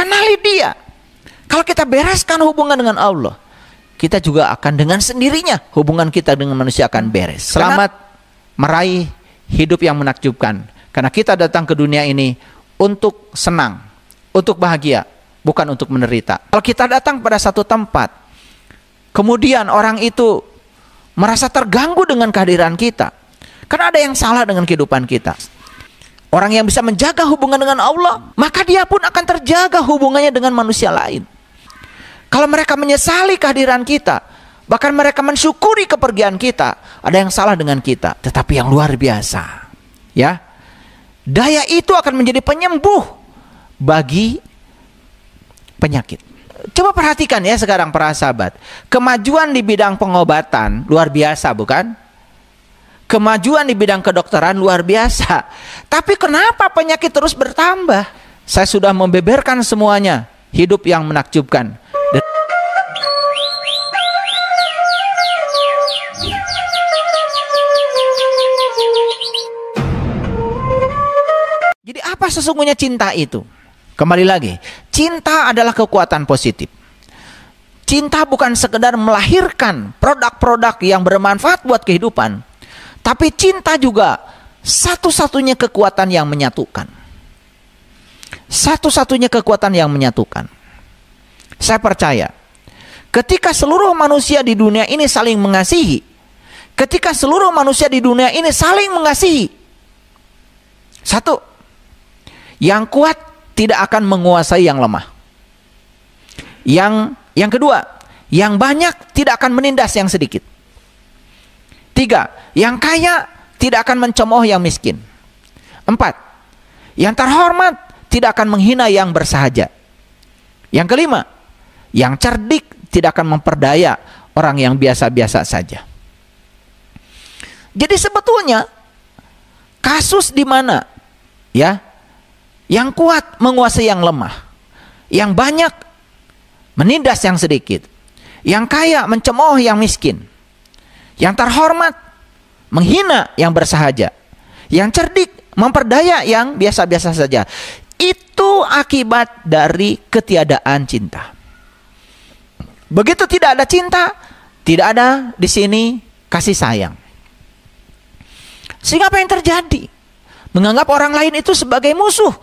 Kenali dia. Kalau kita bereskan hubungan dengan Allah, kita juga akan dengan sendirinya hubungan kita dengan manusia akan beres. Selamat meraih hidup yang menakjubkan. Karena kita datang ke dunia ini untuk senang, untuk bahagia, bukan untuk menderita. Kalau kita datang pada satu tempat, kemudian orang itu merasa terganggu dengan kehadiran kita, karena ada yang salah dengan kehidupan kita. Orang yang bisa menjaga hubungan dengan Allah, maka dia pun akan terjaga hubungannya dengan manusia lain. Kalau mereka menyesali kehadiran kita, bahkan mereka mensyukuri kepergian kita, ada yang salah dengan kita. Tetapi yang luar biasa, ya, daya itu akan menjadi penyembuh bagi penyakit. Coba perhatikan ya sekarang para sahabat, kemajuan di bidang pengobatan luar biasa, bukan? Kemajuan di bidang kedokteran luar biasa. Tapi kenapa penyakit terus bertambah? Saya sudah membeberkan semuanya. Hidup yang menakjubkan. Jadi apa sesungguhnya cinta itu? Kembali lagi, cinta adalah kekuatan positif. Cinta bukan sekedar melahirkan produk-produk yang bermanfaat buat kehidupan, tapi cinta juga satu-satunya kekuatan yang menyatukan. Satu-satunya kekuatan yang menyatukan. Saya percaya, ketika seluruh manusia di dunia ini saling mengasihi, ketika seluruh manusia di dunia ini saling mengasihi, satu, yang kuat tidak akan menguasai yang lemah. Yang kedua, yang banyak tidak akan menindas yang sedikit. Tiga, yang kaya tidak akan mencemooh yang miskin. Empat, yang terhormat tidak akan menghina yang bersahaja. Yang kelima, yang cerdik tidak akan memperdaya orang yang biasa-biasa saja. Jadi sebetulnya kasus di mana ya yang kuat menguasai yang lemah, yang banyak menindas yang sedikit, yang kaya mencemooh yang miskin, yang terhormat menghina yang bersahaja, yang cerdik memperdaya yang biasa-biasa saja. Itu akibat dari ketiadaan cinta. Begitu tidak ada cinta, tidak ada di sini kasih sayang. Sehingga apa yang terjadi? Menganggap orang lain itu sebagai musuh,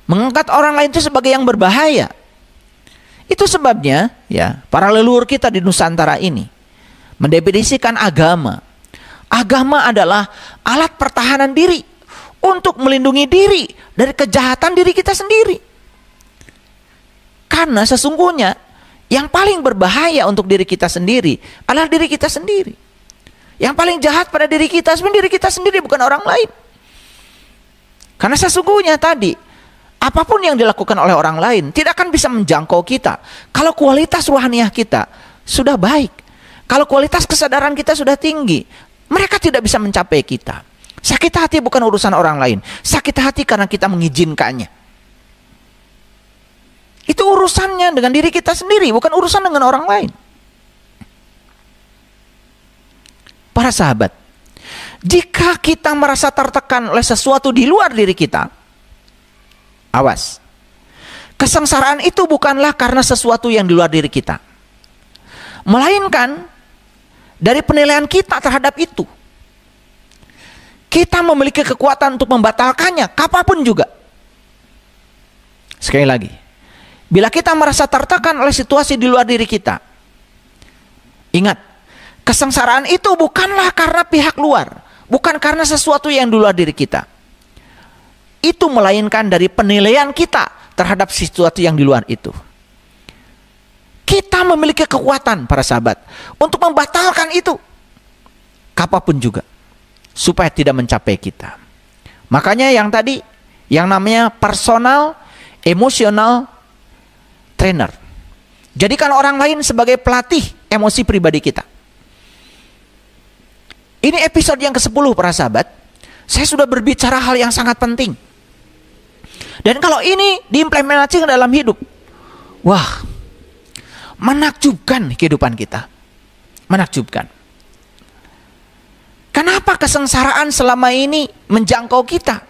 menganggap orang lain itu sebagai yang berbahaya. Itu sebabnya ya para leluhur kita di Nusantara ini mendefinisikan agama. Agama adalah alat pertahanan diri untuk melindungi diri dari kejahatan diri kita sendiri. Karena sesungguhnya yang paling berbahaya untuk diri kita sendiri adalah diri kita sendiri. Yang paling jahat pada diri kita sebenarnya diri kita sendiri, bukan orang lain. Karena sesungguhnya tadi, apapun yang dilakukan oleh orang lain tidak akan bisa menjangkau kita kalau kualitas rohaniah kita sudah baik, kalau kualitas kesadaran kita sudah tinggi. Mereka tidak bisa mencapai kita. Sakit hati bukan urusan orang lain, sakit hati karena kita mengizinkannya. Itu urusannya dengan diri kita sendiri, bukan urusan dengan orang lain. Para sahabat, jika kita merasa tertekan oleh sesuatu di luar diri kita, awas. Kesengsaraan itu bukanlah karena sesuatu yang di luar diri kita, melainkan dari penilaian kita terhadap itu. Kita memiliki kekuatan untuk membatalkannya kapanpun juga. Sekali lagi, bila kita merasa tertekan oleh situasi di luar diri kita, ingat, kesengsaraan itu bukanlah karena pihak luar, bukan karena sesuatu yang di luar diri kita. Itu melainkan dari penilaian kita terhadap sesuatu yang di luar itu. Kita memiliki kekuatan para sahabat untuk membatalkan itu kapanpun juga, supaya tidak mencapai kita. Makanya yang tadi yang namanya personal emotional trainer. Jadikan orang lain sebagai pelatih emosi pribadi kita. Ini episode yang ke-10 para sahabat. Saya sudah berbicara hal yang sangat penting. Dan kalau ini diimplementasikan dalam hidup, wah, menakjubkan kehidupan kita. Menakjubkan. Kenapa kesengsaraan selama ini menjangkau kita?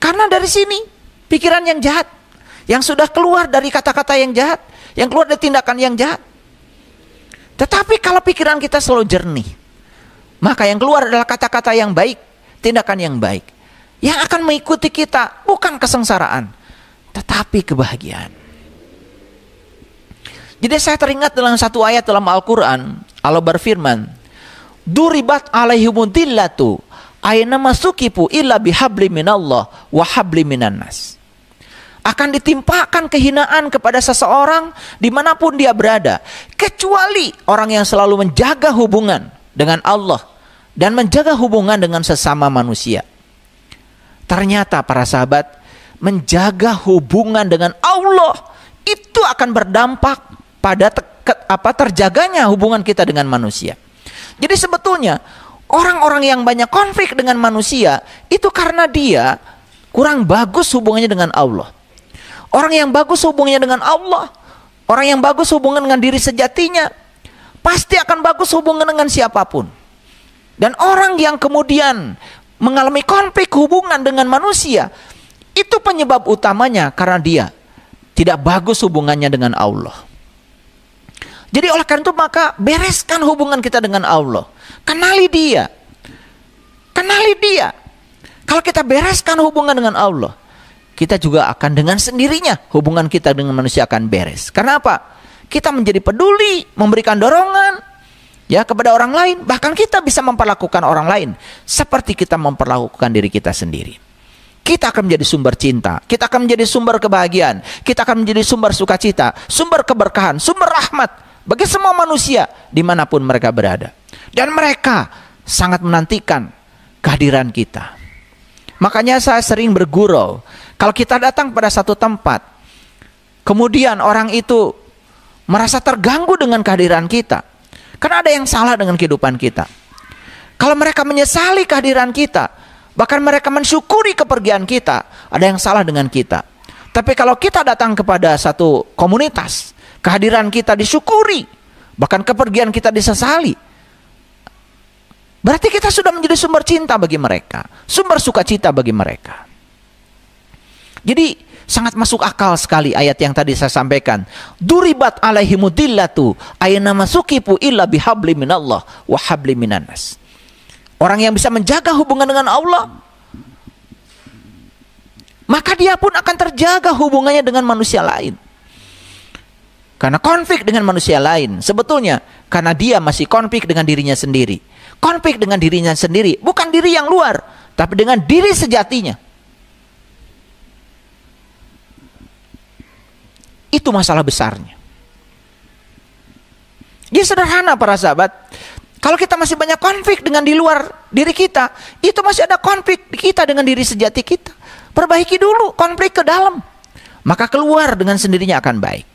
Karena dari sini pikiran yang jahat yang sudah keluar dari kata-kata yang jahat, yang keluar dari tindakan yang jahat. Tetapi kalau pikiran kita selalu jernih, maka yang keluar adalah kata-kata yang baik, tindakan yang baik. Yang akan mengikuti kita bukan kesengsaraan, tetapi kebahagiaan. Jadi saya teringat dalam satu ayat dalam Al-Quran, Allah berfirman, Duribat alaihimudillatu aina masukipu illa bihabli minallah wa habli minan nas. Akan ditimpakan kehinaan kepada seseorang dimanapun dia berada, kecuali orang yang selalu menjaga hubungan dengan Allah dan menjaga hubungan dengan sesama manusia. Ternyata para sahabat, menjaga hubungan dengan Allah itu akan berdampak pada terjaganya hubungan kita dengan manusia. Jadi sebetulnya orang-orang yang banyak konflik dengan manusia itu karena dia kurang bagus hubungannya dengan Allah. Orang yang bagus hubungannya dengan Allah, orang yang bagus hubungan dengan diri sejatinya, pasti akan bagus hubungan dengan siapapun. Dan orang yang kemudian mengalami konflik hubungan dengan manusia, itu penyebab utamanya karena dia tidak bagus hubungannya dengan Allah. Jadi oleh karena itu maka bereskan hubungan kita dengan Allah. Kenali dia. Kenali dia. Kalau kita bereskan hubungan dengan Allah, kita juga akan dengan sendirinya hubungan kita dengan manusia akan beres. Karena apa? Kita menjadi peduli, memberikan dorongan ya kepada orang lain. Bahkan kita bisa memperlakukan orang lain seperti kita memperlakukan diri kita sendiri. Kita akan menjadi sumber cinta, kita akan menjadi sumber kebahagiaan, kita akan menjadi sumber sukacita, sumber keberkahan, sumber rahmat bagi semua manusia dimanapun mereka berada. Dan mereka sangat menantikan kehadiran kita. Makanya saya sering bergurau, kalau kita datang pada satu tempat, kemudian orang itu merasa terganggu dengan kehadiran kita, karena ada yang salah dengan kehidupan kita. Kalau mereka menyesali kehadiran kita, bahkan mereka mensyukuri kepergian kita, ada yang salah dengan kita. Tapi kalau kita datang kepada satu komunitas, kehadiran kita disyukuri, bahkan kepergian kita disesali, berarti kita sudah menjadi sumber cinta bagi mereka, sumber sukacita bagi mereka. Jadi sangat masuk akal sekali ayat yang tadi saya sampaikan. Duribat alaihimudillatu aina masukipu illa bihabli minallah wa habli minan nas. Orang yang bisa menjaga hubungan dengan Allah, maka dia pun akan terjaga hubungannya dengan manusia lain. Karena konflik dengan manusia lain, sebetulnya karena dia masih konflik dengan dirinya sendiri. Konflik dengan dirinya sendiri, bukan diri yang luar, tapi dengan diri sejatinya. Itu masalah besarnya. Dia sederhana para sahabat. Kalau kita masih banyak konflik dengan di luar diri kita, itu masih ada konflik kita dengan diri sejati kita. Perbaiki dulu konflik ke dalam, maka keluar dengan sendirinya akan baik.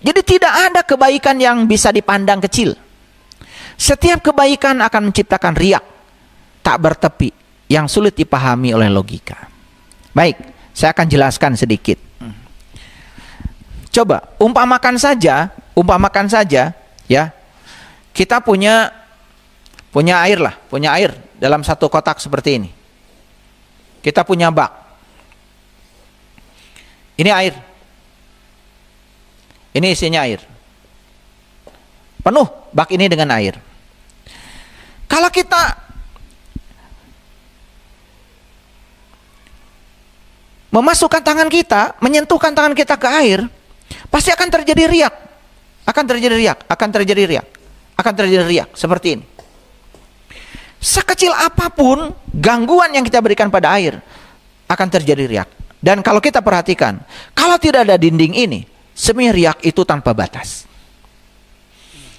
Jadi tidak ada kebaikan yang bisa dipandang kecil. Setiap kebaikan akan menciptakan riak, tak bertepi, yang sulit dipahami oleh logika. Baik, saya akan jelaskan sedikit. Coba umpamakan saja ya. Kita punya air dalam satu kotak seperti ini. Kita punya bak. Ini air. Ini isinya air. Penuh bak ini dengan air. Kalau kita memasukkan tangan kita, menyentuhkan tangan kita ke air, pasti akan terjadi riak. Akan terjadi riak seperti ini. Sekecil apapun gangguan yang kita berikan pada air, akan terjadi riak. Dan kalau kita perhatikan, kalau tidak ada dinding ini, semi riak itu tanpa batas.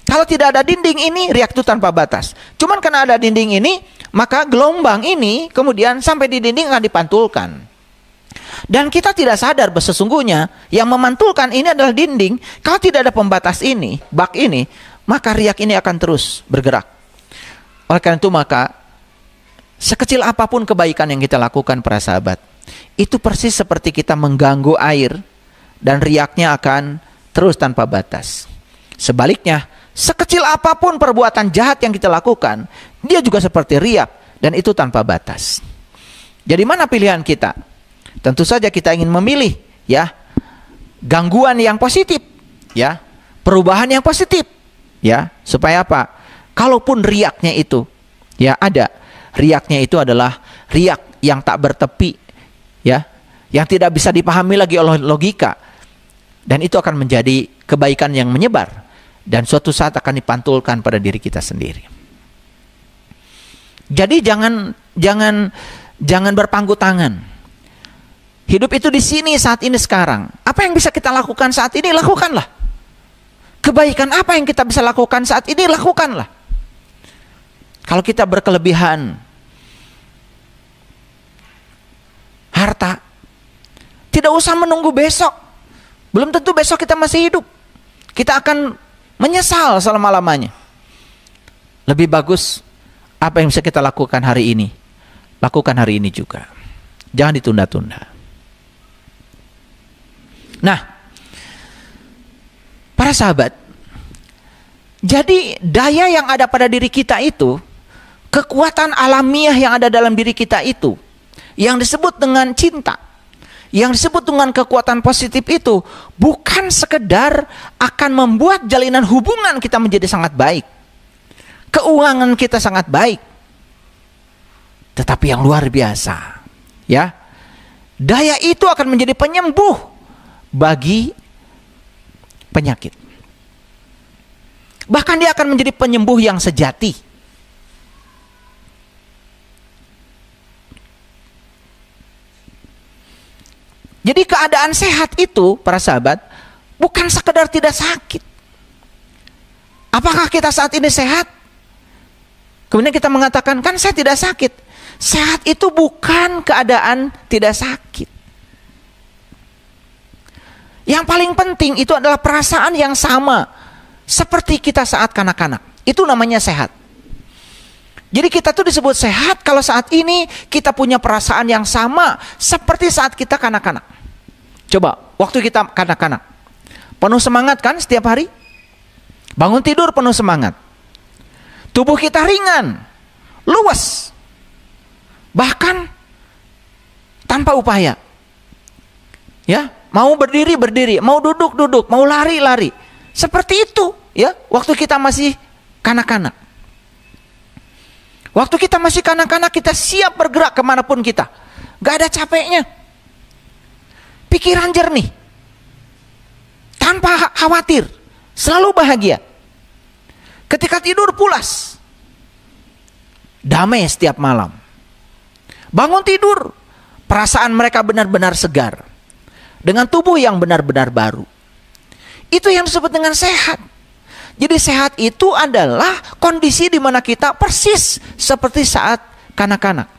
Kalau tidak ada dinding ini, riak itu tanpa batas. Cuman karena ada dinding ini, maka gelombang ini kemudian sampai di dinding akan dipantulkan. Dan kita tidak sadar bahwa sesungguhnya yang memantulkan ini adalah dinding. Kalau tidak ada pembatas ini, bak ini, maka riak ini akan terus bergerak. Oleh karena itu maka sekecil apapun kebaikan yang kita lakukan para sahabat, itu persis seperti kita mengganggu air dan riaknya akan terus tanpa batas. Sebaliknya, sekecil apapun perbuatan jahat yang kita lakukan, dia juga seperti riak dan itu tanpa batas. Jadi mana pilihan kita? Tentu saja kita ingin memilih ya gangguan yang positif, ya, perubahan yang positif, ya, supaya apa? Kalaupun riaknya itu ya ada, riaknya itu adalah riak yang tak bertepi, ya, yang tidak bisa dipahami lagi oleh logika, dan itu akan menjadi kebaikan yang menyebar dan suatu saat akan dipantulkan pada diri kita sendiri. Jadi jangan berpangku tangan. Hidup itu di sini saat ini sekarang. Apa yang bisa kita lakukan saat ini, lakukanlah. Kebaikan apa yang kita bisa lakukan saat ini, lakukanlah. Kalau kita berkelebihan harta, tidak usah menunggu besok. Belum tentu besok kita masih hidup. Kita akan menyesal selama-lamanya. Lebih bagus apa yang bisa kita lakukan hari ini, lakukan hari ini juga. Jangan ditunda-tunda. Nah, para sahabat, jadi daya yang ada pada diri kita itu, kekuatan alamiah yang ada dalam diri kita itu, yang disebut dengan cinta, yang disebut dengan kekuatan positif itu, bukan sekedar akan membuat jalinan hubungan kita menjadi sangat baik, keuangan kita sangat baik, tetapi yang luar biasa, ya, daya itu akan menjadi penyembuh bagi penyakit. Bahkan dia akan menjadi penyembuh yang sejati. Jadi keadaan sehat itu, para sahabat, bukan sekedar tidak sakit. Apakah kita saat ini sehat? Kemudian kita mengatakan, kan saya tidak sakit. Sehat itu bukan keadaan tidak sakit. Yang paling penting itu adalah perasaan yang sama seperti kita saat kanak-kanak. Itu namanya sehat. Jadi kita tuh disebut sehat kalau saat ini kita punya perasaan yang sama seperti saat kita kanak-kanak. Coba, waktu kita kanak-kanak, penuh semangat kan setiap hari? Bangun tidur penuh semangat. Tubuh kita ringan, luas. Bahkan tanpa upaya. Ya, mau berdiri, berdiri, mau duduk, duduk, mau lari, lari. Seperti itu, ya, waktu kita masih kanak-kanak. Waktu kita masih kanak-kanak, kita siap bergerak kemanapun kita. Gak ada capeknya. Pikiran jernih. Tanpa khawatir. Selalu bahagia. Ketika tidur pulas. Damai setiap malam. Bangun tidur. Perasaan mereka benar-benar segar. Dengan tubuh yang benar-benar baru. Itu yang disebut dengan sehat. Jadi sehat itu adalah kondisi di mana kita persis seperti saat kanak-kanak.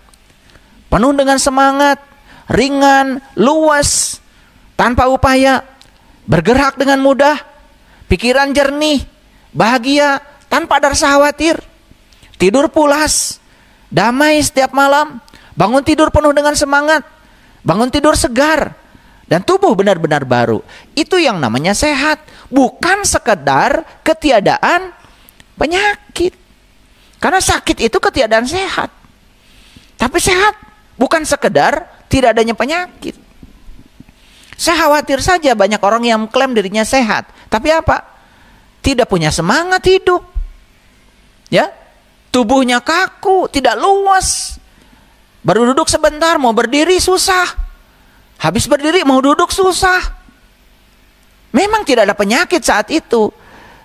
Penuh dengan semangat, ringan, luas, tanpa upaya, bergerak dengan mudah, pikiran jernih, bahagia, tanpa ada rasa khawatir, tidur pulas, damai setiap malam, bangun tidur penuh dengan semangat, bangun tidur segar, dan tubuh benar-benar baru. Itu yang namanya sehat. Bukan sekedar ketiadaan penyakit. Karena sakit itu ketiadaan sehat. Tapi sehat bukan sekedar tidak adanya penyakit. Saya khawatir saja banyak orang yang mengklaim dirinya sehat. Tapi apa? Tidak punya semangat hidup. Ya, tubuhnya kaku, tidak luas. Baru duduk sebentar, mau berdiri susah. Habis berdiri mau duduk susah. Memang tidak ada penyakit saat itu,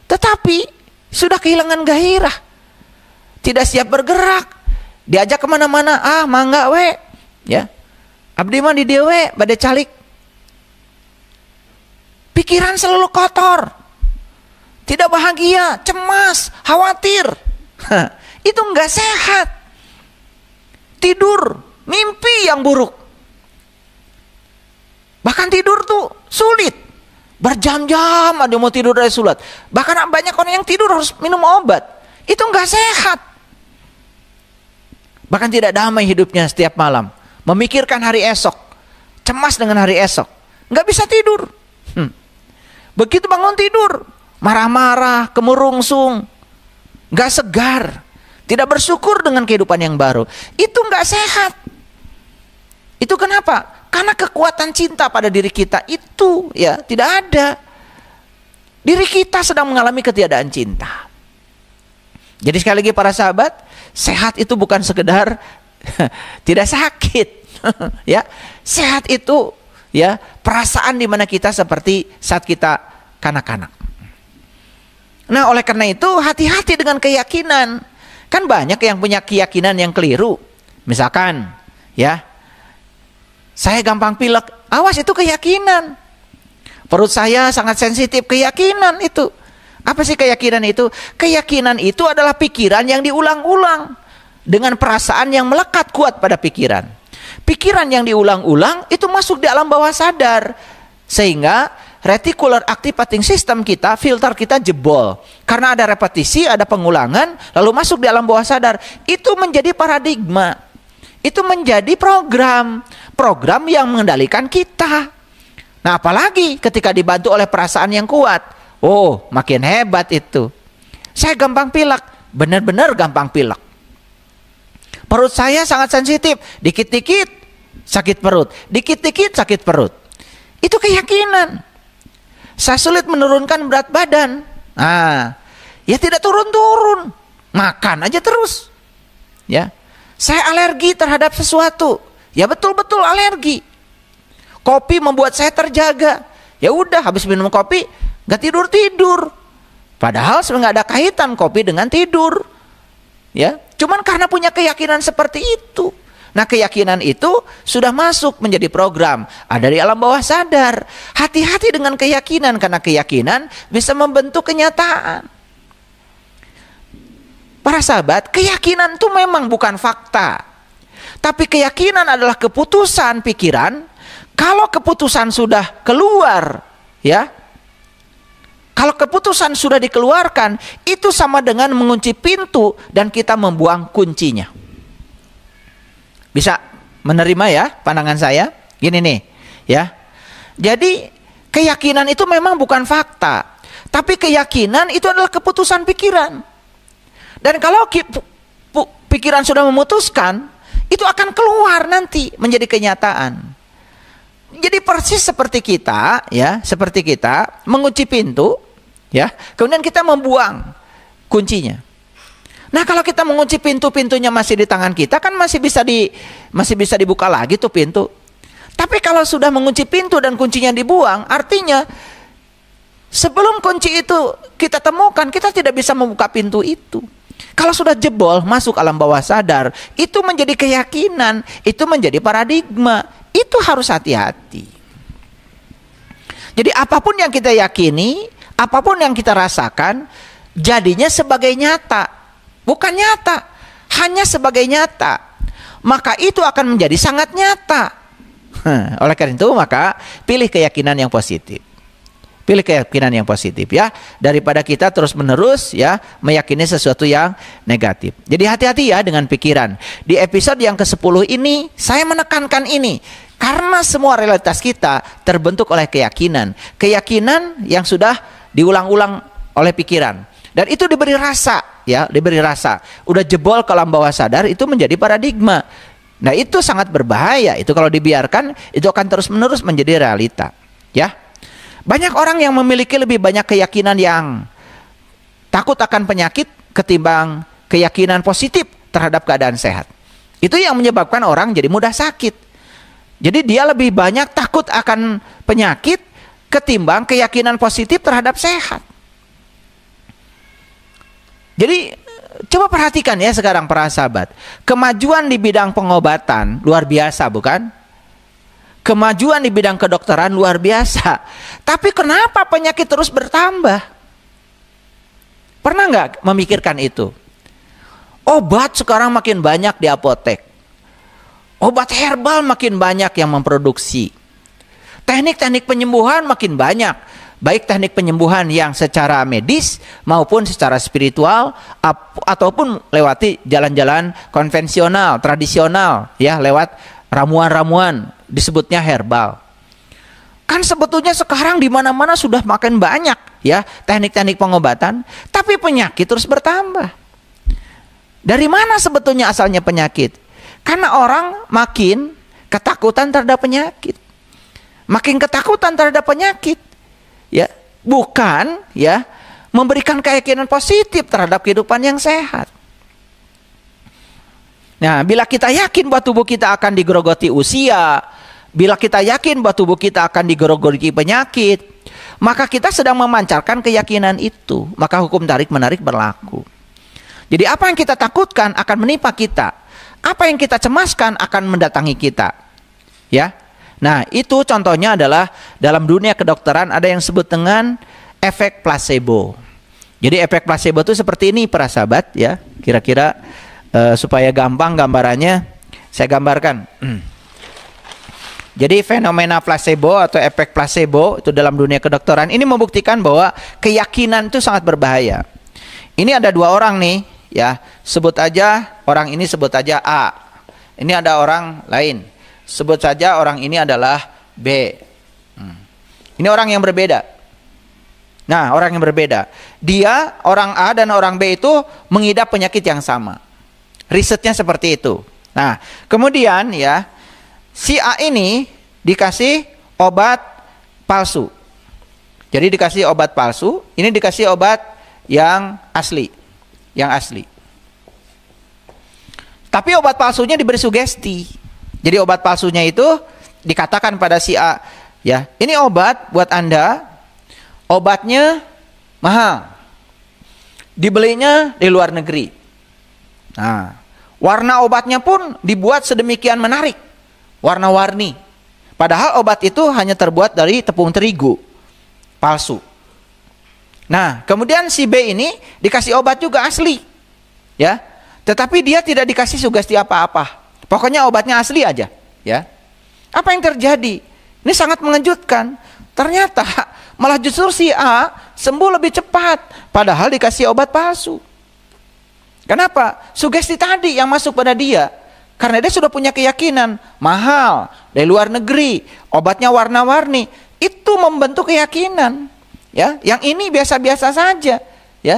tetapi sudah kehilangan gairah. Tidak siap bergerak. Diajak kemana-mana, mangga we. Ya, abdi mah di dieu we bade calik. Pikiran selalu kotor. Tidak bahagia, cemas, khawatir. Itu enggak sehat. Tidur, mimpi yang buruk. Bahkan tidur tuh sulit. Berjam-jam ada mau tidur dari sulit. Bahkan banyak orang yang tidur harus minum obat. Itu enggak sehat. Bahkan tidak damai hidupnya setiap malam. Memikirkan hari esok. Cemas dengan hari esok. Enggak bisa tidur. Begitu bangun tidur, marah-marah, kemurungsung. Enggak segar. Tidak bersyukur dengan kehidupan yang baru. Itu enggak sehat. Itu kenapa? Karena kekuatan cinta pada diri kita itu ya tidak ada. Diri kita sedang mengalami ketiadaan cinta. Jadi sekali lagi para sahabat, sehat itu bukan sekedar tidak sakit. Ya, sehat itu ya perasaan di mana kita seperti saat kita kanak-kanak. Nah, oleh karena itu hati-hati dengan keyakinan. Kan banyak yang punya keyakinan yang keliru. Misalkan ya, saya gampang pilek. Awas, itu keyakinan. Perut saya sangat sensitif, keyakinan itu. Apa sih keyakinan itu? Keyakinan itu adalah pikiran yang diulang-ulang dengan perasaan yang melekat kuat pada pikiran. Pikiran yang diulang-ulang itu masuk di alam bawah sadar, sehingga reticular activating system kita, filter kita jebol. Karena ada repetisi, ada pengulangan, lalu masuk di alam bawah sadar. Itu menjadi paradigma. Itu menjadi program yang mengendalikan kita. Nah, apalagi ketika dibantu oleh perasaan yang kuat. Oh, makin hebat itu. Saya gampang pilek, benar-benar gampang pilek. Perut saya sangat sensitif, dikit-dikit sakit perut, dikit-dikit sakit perut. Itu keyakinan. Saya sulit menurunkan berat badan. Ya tidak turun-turun, makan aja terus. Ya, saya alergi terhadap sesuatu. Ya betul-betul alergi. Kopi membuat saya terjaga. Ya udah, habis minum kopi nggak tidur. Padahal sebenarnya nggak ada kaitan kopi dengan tidur. Ya, cuman karena punya keyakinan seperti itu. Nah, keyakinan itu sudah masuk menjadi program, ada di alam bawah sadar. Hati-hati dengan keyakinan, karena keyakinan bisa membentuk kenyataan. Para sahabat, keyakinan itu memang bukan fakta, tapi keyakinan adalah keputusan pikiran. Kalau keputusan sudah keluar, ya, kalau keputusan sudah dikeluarkan, itu sama dengan mengunci pintu dan kita membuang kuncinya. Bisa menerima ya pandangan saya? Gini nih, ya. Jadi keyakinan itu memang bukan fakta, tapi keyakinan itu adalah keputusan pikiran. Dan kalau pikiran sudah memutuskan, itu akan keluar nanti menjadi kenyataan. Jadi persis seperti kita, ya, seperti kita mengunci pintu, ya, kemudian kita membuang kuncinya. Nah, kalau kita mengunci pintunya masih di tangan kita, kan masih bisa dibuka lagi tuh pintu. Tapi kalau sudah mengunci pintu dan kuncinya dibuang, artinya sebelum kunci itu kita temukan, kita tidak bisa membuka pintu itu. Kalau sudah jebol masuk alam bawah sadar, itu menjadi keyakinan, itu menjadi paradigma. Itu harus hati-hati. Jadi apapun yang kita yakini, apapun yang kita rasakan, jadinya sebagai nyata. Bukan nyata, hanya sebagai nyata. Maka itu akan menjadi sangat nyata. Oleh karena itu, maka pilih keyakinan yang positif. Pilih keyakinan yang positif, ya, daripada kita terus-menerus ya meyakini sesuatu yang negatif. Jadi hati-hati ya dengan pikiran. Di episode yang ke-10 ini saya menekankan ini karena semua realitas kita terbentuk oleh keyakinan. Keyakinan yang sudah diulang-ulang oleh pikiran. Dan itu diberi rasa, ya, diberi rasa. Udah jebol ke alam bawah sadar, itu menjadi paradigma. Nah, itu sangat berbahaya. Itu kalau dibiarkan, itu akan terus-menerus menjadi realita, ya. Banyak orang yang memiliki lebih banyak keyakinan yang takut akan penyakit ketimbang keyakinan positif terhadap keadaan sehat. Itu yang menyebabkan orang jadi mudah sakit. Jadi dia lebih banyak takut akan penyakit ketimbang keyakinan positif terhadap sehat. Jadi coba perhatikan ya sekarang para sahabat. Kemajuan di bidang pengobatan luar biasa, bukan? Kemajuan di bidang kedokteran luar biasa. Tapi kenapa penyakit terus bertambah? Pernah nggak memikirkan itu? Obat sekarang makin banyak di apotek. Obat herbal makin banyak yang memproduksi. Teknik-teknik penyembuhan makin banyak. Baik teknik penyembuhan yang secara medis maupun secara spiritual ataupun lewati jalan-jalan konvensional, tradisional, ya, lewat ramuan-ramuan disebutnya herbal. Kan sebetulnya sekarang di mana-mana sudah makin banyak ya teknik-teknik pengobatan, tapi penyakit terus bertambah. Dari mana sebetulnya asalnya penyakit? Karena orang makin Ketakutan terhadap penyakit. Makin ketakutan terhadap penyakit, ya, bukan ya memberikan keyakinan positif terhadap kehidupan yang sehat. Nah, bila kita yakin bahwa tubuh kita akan digerogoti usia, bila kita yakin bahwa tubuh kita akan digerogoti penyakit, maka kita sedang memancarkan keyakinan itu. Maka hukum tarik-menarik berlaku. Jadi apa yang kita takutkan akan menimpa kita. Apa yang kita cemaskan akan mendatangi kita. Ya. Nah, itu contohnya adalah dalam dunia kedokteran ada yang disebut dengan efek placebo. Jadi efek placebo itu seperti ini para sahabat ya. Kira-kira supaya gampang gambarannya saya gambarkan. Jadi fenomena placebo atau efek placebo itu dalam dunia kedokteran ini membuktikan bahwa keyakinan itu sangat berbahaya. Ini ada dua orang nih ya, sebut aja orang ini sebut aja A. Ini ada orang lain, sebut saja orang ini adalah B. Ini orang yang berbeda. Nah, orang yang berbeda. Dia, orang A dan orang B itu mengidap penyakit yang sama. Risetnya seperti itu. Nah, kemudian ya, si A ini dikasih obat palsu. Jadi dikasih obat palsu, ini dikasih obat yang asli. Yang asli. Tapi obat palsunya diberi sugesti. Jadi obat palsunya itu dikatakan pada si A, ya, ini obat buat Anda, obatnya mahal. Dibelinya di luar negeri. Nah, warna obatnya pun dibuat sedemikian menarik, warna-warni. Padahal obat itu hanya terbuat dari tepung terigu palsu. Nah, kemudian si B ini dikasih obat juga asli, ya. Tetapi dia tidak dikasih sugesti apa-apa. Pokoknya obatnya asli aja, ya. Apa yang terjadi? Ini sangat mengejutkan. Ternyata malah justru si A sembuh lebih cepat, padahal dikasih obat palsu. Kenapa? Sugesti tadi yang masuk pada dia. Karena dia sudah punya keyakinan mahal, dari luar negeri, obatnya warna-warni, itu membentuk keyakinan. Ya, yang ini biasa-biasa saja. Ya,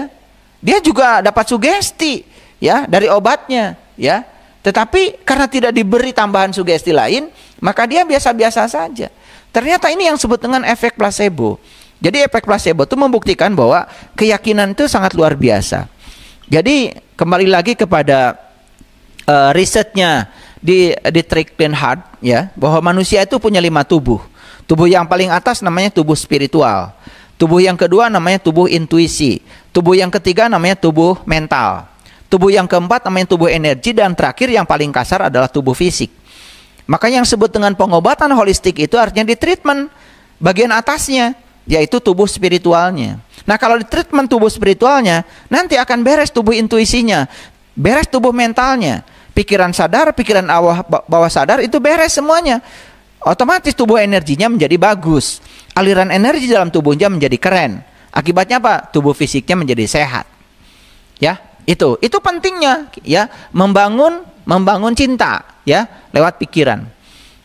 dia juga dapat sugesti, ya, dari obatnya. Ya, tetapi karena tidak diberi tambahan sugesti lain, maka dia biasa-biasa saja. Ternyata ini yang disebut dengan efek placebo. Jadi efek placebo itu membuktikan bahwa keyakinan itu sangat luar biasa. Jadi kembali lagi kepada risetnya di Trickling Heart, ya, bahwa manusia itu punya 5 tubuh. Tubuh yang paling atas namanya tubuh spiritual. Tubuh yang kedua namanya tubuh intuisi. Tubuh yang ketiga namanya tubuh mental. Tubuh yang keempat namanya tubuh energi, dan terakhir yang paling kasar adalah tubuh fisik. Makanya yang disebut dengan pengobatan holistik itu artinya di treatment bagian atasnya, yaitu tubuh spiritualnya. Nah, kalau di treatment tubuh spiritualnya, nanti akan beres tubuh intuisinya, beres tubuh mentalnya, pikiran sadar, pikiran bawah sadar itu beres semuanya. Otomatis tubuh energinya menjadi bagus, aliran energi dalam tubuhnya menjadi keren. Akibatnya apa? Tubuh fisiknya menjadi sehat. Ya, itu pentingnya, ya, membangun cinta, ya, lewat pikiran.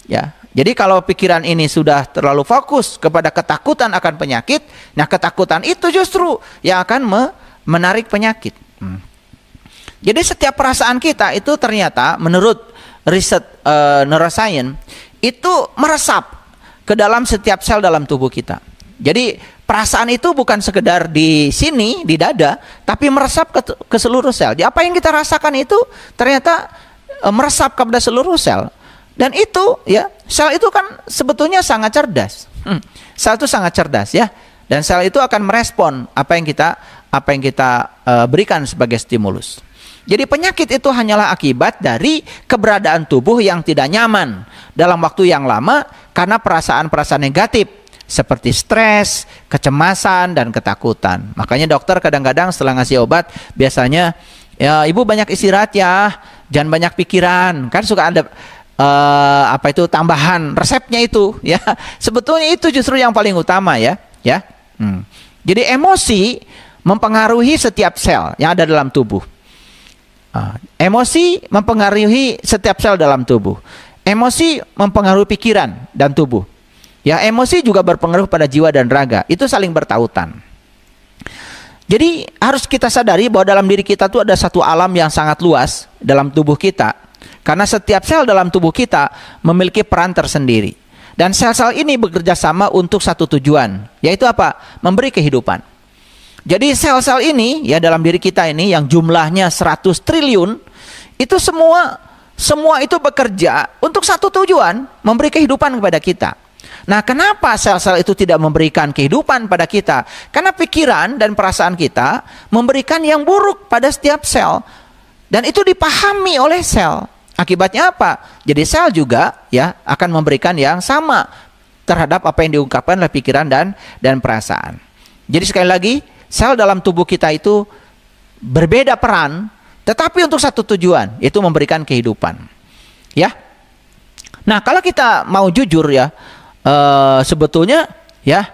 Ya. Jadi kalau pikiran ini sudah terlalu fokus kepada ketakutan akan penyakit, nah ketakutan itu justru yang akan menarik penyakit. Jadi setiap perasaan kita itu ternyata menurut riset neuroscience itu meresap ke dalam setiap sel dalam tubuh kita. Jadi perasaan itu bukan sekedar di sini, di dada, tapi meresap ke seluruh sel. Jadi apa yang kita rasakan itu ternyata meresap kepada seluruh sel. Dan itu, ya, sel itu kan sebetulnya sangat cerdas. Sel itu sangat cerdas, ya. Dan sel itu akan merespon apa yang kita berikan sebagai stimulus. Jadi penyakit itu hanyalah akibat dari keberadaan tubuh yang tidak nyaman dalam waktu yang lama karena perasaan-perasaan negatif seperti stres, kecemasan, dan ketakutan. Makanya dokter kadang-kadang setelah ngasih obat biasanya, ya, ibu banyak istirahat ya, jangan banyak pikiran. Kan suka ada tambahan resepnya itu, ya. Sebetulnya itu justru yang paling utama, ya. Jadi emosi mempengaruhi setiap sel yang ada dalam tubuh. Emosi mempengaruhi setiap sel dalam tubuh. Emosi mempengaruhi pikiran dan tubuh. Ya, emosi juga berpengaruh pada jiwa dan raga. Itu saling bertautan. Jadi harus kita sadari bahwa dalam diri kita tuh ada satu alam yang sangat luas dalam tubuh kita, Karena setiap sel dalam tubuh kita memiliki peran tersendiri. Dan sel-sel ini bekerja sama untuk satu tujuan, yaitu apa? Memberi kehidupan. Jadi sel-sel ini ya dalam diri kita ini yang jumlahnya 100 triliun, itu semua itu bekerja untuk satu tujuan, memberi kehidupan kepada kita. Nah, kenapa sel-sel itu tidak memberikan kehidupan pada kita? Karena pikiran dan perasaan kita memberikan yang buruk pada setiap sel. Dan itu dipahami oleh sel. Akibatnya apa? Jadi sel juga ya akan memberikan yang sama terhadap apa yang diungkapkan oleh pikiran dan perasaan. Jadi sekali lagi, sel dalam tubuh kita itu berbeda peran, tetapi untuk satu tujuan, yaitu memberikan kehidupan. Ya. Nah, kalau kita mau jujur ya, sebetulnya ya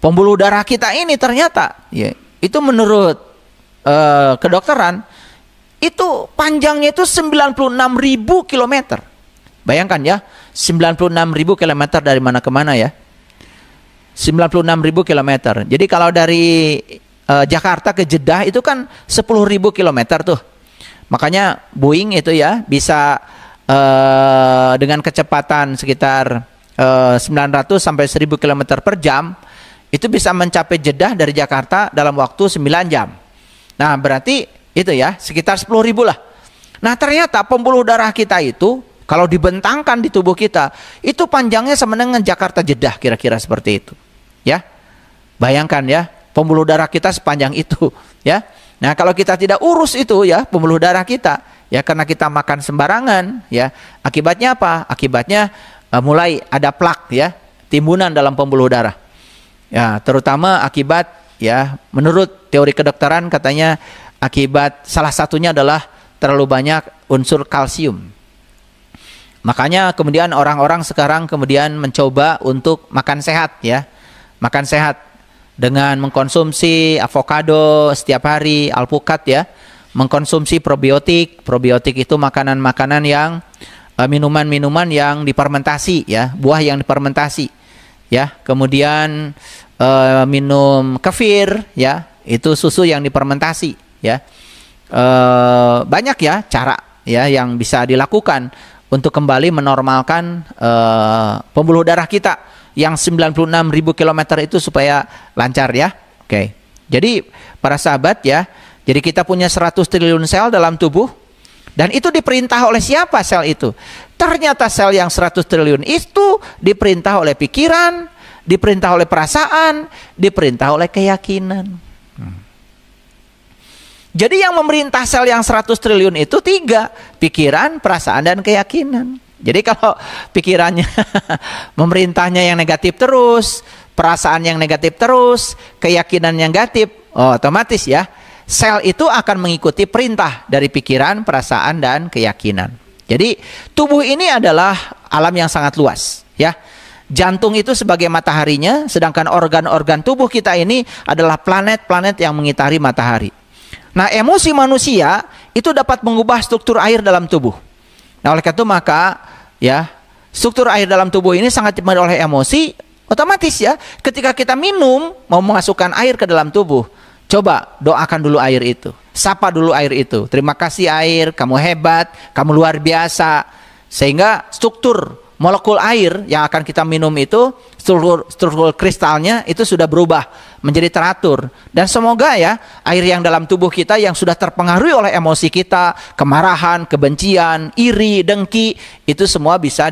pembuluh darah kita ini ternyata ya, itu menurut kedokteran itu panjangnya itu 96.000 kilometer. Bayangkan ya, 96.000 kilometer dari mana ke mana ya. 96.000 kilometer. Jadi kalau dari Jakarta ke Jeddah itu kan 10.000 kilometer tuh. Makanya Boeing itu ya bisa dengan kecepatan sekitar 900 sampai 1.000 km per jam itu bisa mencapai Jeddah dari Jakarta dalam waktu 9 jam. Nah, berarti itu ya sekitar 10.000 lah. Nah, ternyata pembuluh darah kita itu kalau dibentangkan di tubuh kita itu panjangnya sama dengan Jakarta Jeddah, kira-kira seperti itu. Ya. Bayangkan ya, pembuluh darah kita sepanjang itu, ya. Nah, kalau kita tidak urus itu ya pembuluh darah kita, ya karena kita makan sembarangan, ya. Akibatnya apa? Akibatnya mulai ada plak ya, timbunan dalam pembuluh darah. Ya, terutama akibat ya menurut teori kedokteran katanya akibat salah satunya adalah terlalu banyak unsur kalsium. Makanya kemudian orang-orang sekarang kemudian mencoba untuk makan sehat ya. Makan sehat dengan mengkonsumsi avokado setiap hari, alpukat ya. Mengkonsumsi probiotik. Probiotik itu makanan-makanan yang minuman-minuman yang difermentasi ya, buah yang difermentasi. Ya, kemudian minum kefir ya, itu susu yang difermentasi. Ya, banyak ya cara ya yang bisa dilakukan untuk kembali menormalkan pembuluh darah kita yang 96.000 km itu supaya lancar ya. Oke. Jadi para sahabat ya, jadi kita punya 100 triliun sel dalam tubuh dan itu diperintah oleh siapa sel itu? Ternyata sel yang 100 triliun itu diperintah oleh pikiran, diperintah oleh perasaan, diperintah oleh keyakinan. Jadi yang memerintah sel yang 100 triliun itu 3, pikiran, perasaan, dan keyakinan. Jadi kalau pikirannya memerintahnya yang negatif terus, perasaan yang negatif terus, keyakinan yang negatif, otomatis ya, sel itu akan mengikuti perintah dari pikiran, perasaan, dan keyakinan. Jadi tubuh ini adalah alam yang sangat luas ya. Jantung itu sebagai mataharinya, sedangkan organ-organ tubuh kita ini adalah planet-planet yang mengitari matahari. Nah, emosi manusia itu dapat mengubah struktur air dalam tubuh. Nah, oleh karena itu maka ya struktur air dalam tubuh ini sangat dipengaruhi oleh emosi. Otomatis ya ketika kita minum mau memasukkan air ke dalam tubuh, coba doakan dulu air itu, sapa dulu air itu. Terima kasih air, kamu hebat, kamu luar biasa. Sehingga struktur molekul air yang akan kita minum itu, struktur kristalnya itu sudah berubah menjadi teratur. Dan semoga ya air yang dalam tubuh kita yang sudah terpengaruhi oleh emosi kita, kemarahan, kebencian, iri, dengki, itu semua bisa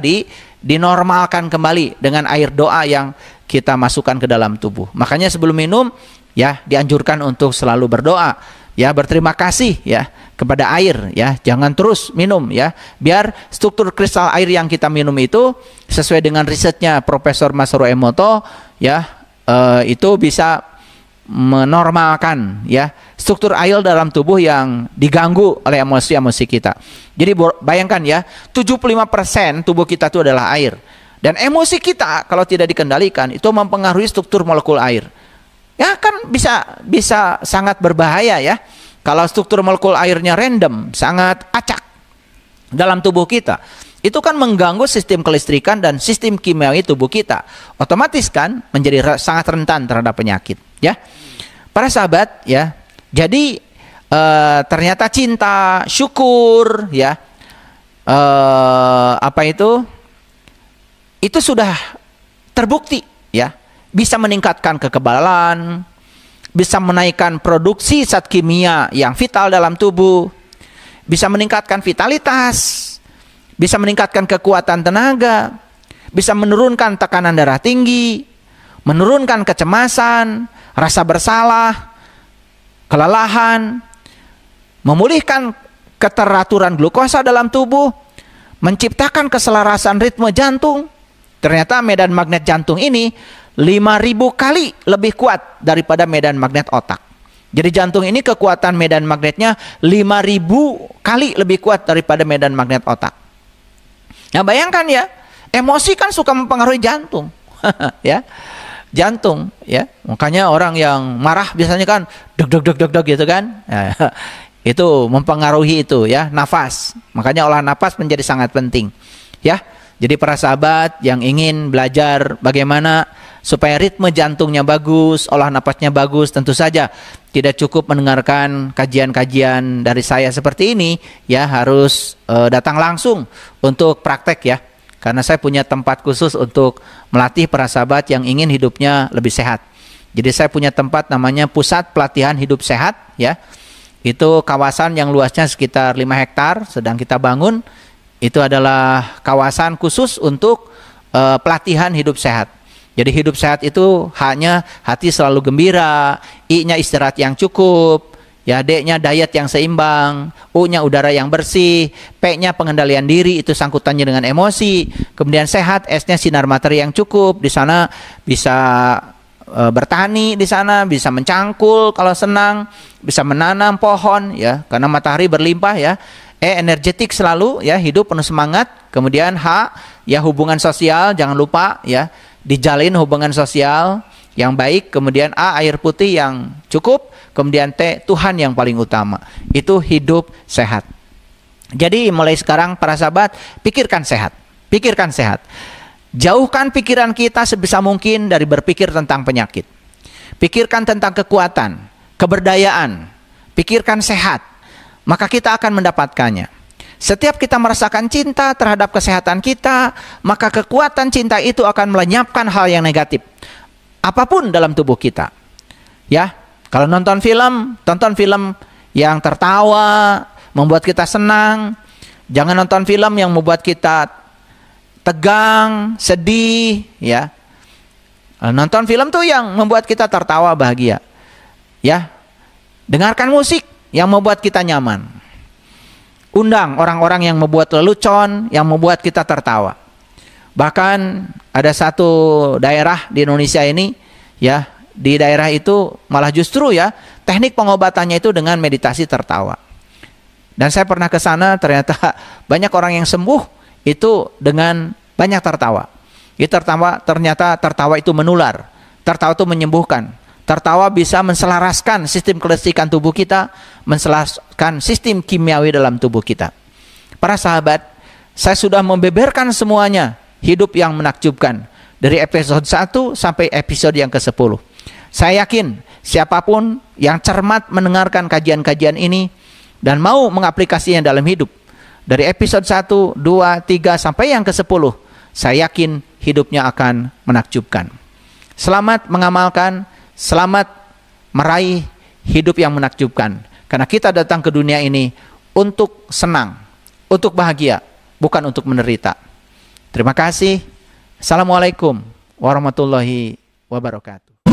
dinormalkan kembali dengan air doa yang kita masukkan ke dalam tubuh. Makanya sebelum minum ya dianjurkan untuk selalu berdoa, ya berterima kasih ya kepada air ya, jangan terus minum ya, biar struktur kristal air yang kita minum itu sesuai dengan risetnya Profesor Masaru Emoto ya, itu bisa menormalkan ya struktur air dalam tubuh yang diganggu oleh emosi-emosi kita. Jadi bayangkan ya, 75% tubuh kita itu adalah air, dan emosi kita kalau tidak dikendalikan itu mempengaruhi struktur molekul air. Ya kan bisa sangat berbahaya ya. Kalau struktur molekul airnya random, sangat acak dalam tubuh kita, itu kan mengganggu sistem kelistrikan dan sistem kimiawi tubuh kita. Otomatis kan menjadi sangat rentan terhadap penyakit. Ya, para sahabat ya. Jadi ternyata cinta, syukur ya, itu sudah terbukti ya, bisa meningkatkan kekebalan, bisa menaikkan produksi zat kimia yang vital dalam tubuh, bisa meningkatkan vitalitas, bisa meningkatkan kekuatan tenaga, bisa menurunkan tekanan darah tinggi, menurunkan kecemasan, rasa bersalah, kelelahan, memulihkan keteraturan glukosa dalam tubuh, menciptakan keselarasan ritme jantung. Ternyata medan magnet jantung ini 5.000 kali lebih kuat daripada medan magnet otak. Jadi jantung ini kekuatan medan magnetnya 5.000 kali lebih kuat daripada medan magnet otak. Nah bayangkan ya, emosi kan suka mempengaruhi jantung. Ya, jantung ya. Makanya orang yang marah biasanya kan deg deg deg deg deg gitu kan. Itu mempengaruhi itu ya, nafas. Makanya olah nafas menjadi sangat penting. Ya. Jadi para sahabat yang ingin belajar bagaimana supaya ritme jantungnya bagus, olah napasnya bagus, tentu saja tidak cukup mendengarkan kajian-kajian dari saya seperti ini, ya harus datang langsung untuk praktek ya. Karena saya punya tempat khusus untuk melatih para sahabat yang ingin hidupnya lebih sehat. Jadi saya punya tempat namanya Pusat Pelatihan Hidup Sehat ya. Itu kawasan yang luasnya sekitar 5 hektar sedang kita bangun. Itu adalah kawasan khusus untuk pelatihan hidup sehat. Jadi hidup sehat itu hanya hati selalu gembira, I-nya istirahat yang cukup, ya D-nya diet yang seimbang, U-nya udara yang bersih, P-nya pengendalian diri, itu sangkutannya dengan emosi. Kemudian sehat, S-nya sinar materi yang cukup. Di sana bisa bertani, di sana bisa mencangkul kalau senang, bisa menanam pohon ya, karena matahari berlimpah ya. Energetik selalu ya, hidup penuh semangat. Kemudian H ya, hubungan sosial, jangan lupa ya, dijalin hubungan sosial yang baik. Kemudian A, air putih yang cukup. Kemudian T, Tuhan yang paling utama. Itu hidup sehat. Jadi mulai sekarang para sahabat, pikirkan sehat. Pikirkan sehat. Jauhkan pikiran kita sebisa mungkin dari berpikir tentang penyakit. Pikirkan tentang kekuatan, keberdayaan. Pikirkan sehat. Maka kita akan mendapatkannya. Setiap kita merasakan cinta terhadap kesehatan kita, maka kekuatan cinta itu akan melenyapkan hal yang negatif apapun dalam tubuh kita. Ya, kalau nonton film yang tertawa, membuat kita senang. Jangan nonton film yang membuat kita tegang, sedih, ya. Nonton film tuh yang membuat kita tertawa, bahagia. Ya. Dengarkan musik yang membuat kita nyaman. Undang orang-orang yang membuat lelucon, yang membuat kita tertawa. Bahkan ada satu daerah di Indonesia ini, ya, di daerah itu malah justru ya, teknik pengobatannya itu dengan meditasi tertawa. Dan saya pernah ke sana, ternyata banyak orang yang sembuh itu dengan banyak tertawa. Ternyata tertawa itu menular. Tertawa itu menyembuhkan. Tertawa bisa menselaraskan sistem kelistrikan tubuh kita, menselaraskan sistem kimiawi dalam tubuh kita. Para sahabat, saya sudah membeberkan semuanya, hidup yang menakjubkan, dari episode 1 sampai episode yang ke-10. Saya yakin siapapun yang cermat mendengarkan kajian-kajian ini dan mau mengaplikasinya dalam hidup, dari episode 1, 2, 3 sampai yang ke-10, saya yakin hidupnya akan menakjubkan. Selamat mengamalkan, selamat meraih hidup yang menakjubkan. Karena kita datang ke dunia ini untuk senang, untuk bahagia, bukan untuk menderita. Terima kasih. Assalamualaikum warahmatullahi wabarakatuh.